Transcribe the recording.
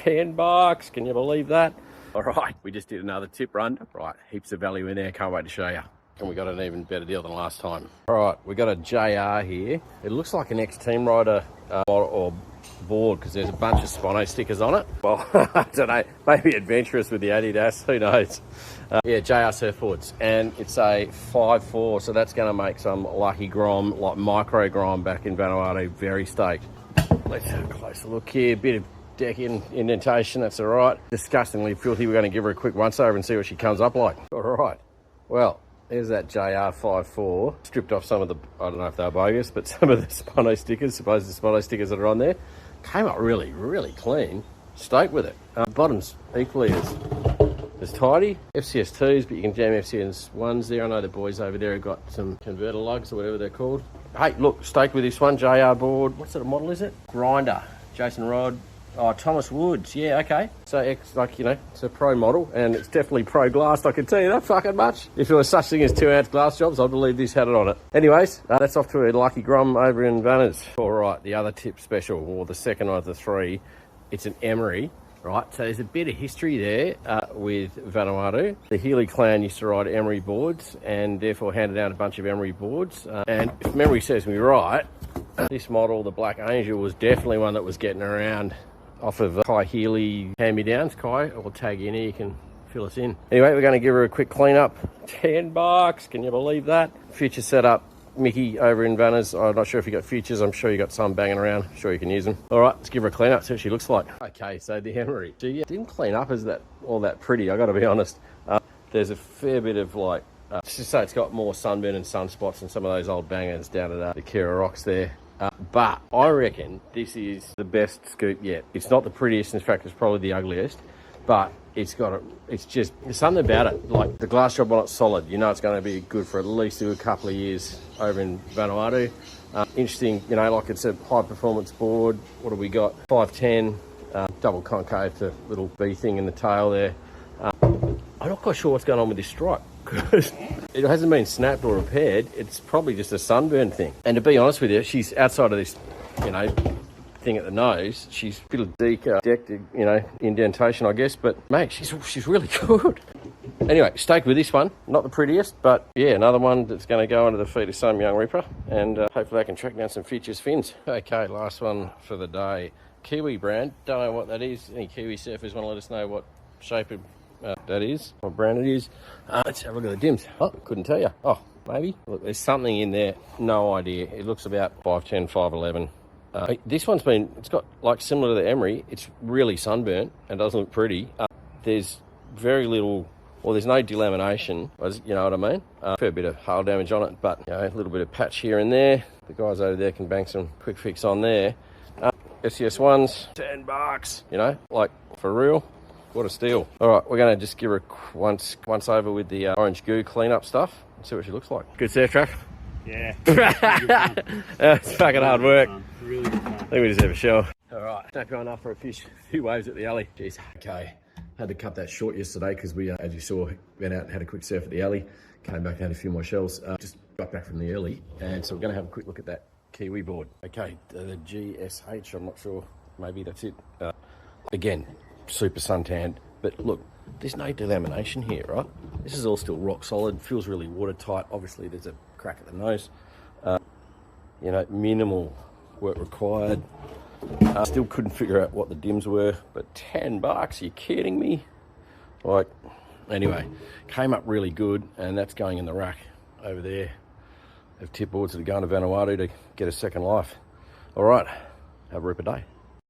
$10. Can you believe that? All right, we just did another tip run. Right, heaps of value in there. Can't wait to show you. And we got an even better deal than last time. All right, we got a JR here. It looks like an ex-Team Rider or board because there's a bunch of Spono stickers on it. Well, I don't know, maybe adventurous with the Adidas, who knows? Yeah, JR Surfboards, and it's a 5.4, so that's going to make some lucky grom, like micro grom back in Vanuatu, very stoked. Let's have a closer look here. Bit of deck indentation, that's all right. Disgustingly filthy. We're going to give her a quick once over and see what she comes up like. All right, well, there's that JR 5.4. Stripped off some of the, I don't know if they're bogus, but some of the Spono stickers, suppose the Spono stickers that are on there. Came up really, really clean. Stoked with it. Bottom's equally as tidy. FCS 2s, but you can jam FCS 1s there. I know the boys over there have got some converter lugs or whatever they're called. Hey, look, stoked with this one. JR board. What sort of model is it? Grinder. Jason Rod. Oh, Thomas Woods. Yeah, okay. So, it's a pro model, and it's definitely pro glassed. I can tell you that fucking much. If there was such thing as 2-ounce glass jobs, I believe this had it on it. Anyways, that's off to a lucky grom over in Vanners. All right, the other tip special, or the second of the three, it's an Emery. Right, so there's a bit of history there with Vanuatu. The Healy clan used to ride Emery boards and therefore handed out a bunch of Emery boards. And if memory serves me right, this model, the Black Angel, was definitely one that was getting around off of Kai Healy hand-me-downs. Kai, I'll tag you in here, you can fill us in. Anyway, we're going to give her a quick clean-up. $10, can you believe that? Future setup. Mickey over in Vanners. I'm not sure if you got futures. I'm sure you got some banging around. I'm sure you can use them. All right, let's give her a clean up, see what she looks like. Okay, so the Emery. She didn't clean up as that all that pretty, I got to be honest. There's a fair bit of like, let's just say it's got more sunburn and sunspots than some of those old bangers down at the Kira Rocks there. But I reckon this is the best scoop yet. It's not the prettiest, in fact, it's probably the ugliest, but it's just, there's something about it. Like the glass job on it's solid. You know it's going to be good for at least a couple of years over in Vanuatu. Interesting, like it's a high performance board. What have we got? 510, double concave, the little B thing in the tail there. I'm not quite sure what's going on with this stripe because it hasn't been snapped or repaired. It's probably just a sunburn thing. And to be honest with you, she's outside of this, thing at the nose. She's a bit of decked, indentation, I guess. But mate, she's really good. Anyway, stoked with this one. Not the prettiest, but yeah, another one that's going to go under the feet of some young ripper, and hopefully I can track down some futures fins. Okay, last one for the day. Kiwi brand. Don't know what that is. Any Kiwi surfers want to let us know what shape that is, what brand it is. Let's have a look at the dims. Oh, couldn't tell you. Oh, maybe. Look, there's something in there. No idea. It looks about 510, 511. This one's it's got like similar to the Emery. It's really sunburnt and doesn't look pretty. There's very little, or there's no delamination, you know what I mean? Fair bit of hail damage on it, but a little bit of patch here and there. The guys over there can bang some quick fix on there. SCS ones, $10, like for real. What a steal. All right, we're going to just give her once over with the orange goo cleanup stuff and see what she looks like. Good surf, Trav? Yeah. It's fucking hard work. Really good fun. I think we just have a show. All right, snap going up for a few waves at the alley. Jeez. Okay, had to cut that short yesterday because we, as you saw, went out and had a quick surf at the alley. Came back and had a few more shells. Just got back from the early, and so we're going to have a quick look at that Kiwi board. Okay, the GSH, I'm not sure. Maybe that's it. Again, super suntanned, but look, there's no delamination here, right? This is all still rock solid, feels really watertight. Obviously there's a crack at the nose. Minimal work required. Still couldn't figure out what the dims were, but $10, you kidding me? Like, anyway, came up really good, and that's going in the rack over there of tip boards that are going to Vanuatu to get a second life. All right, have a ripper day.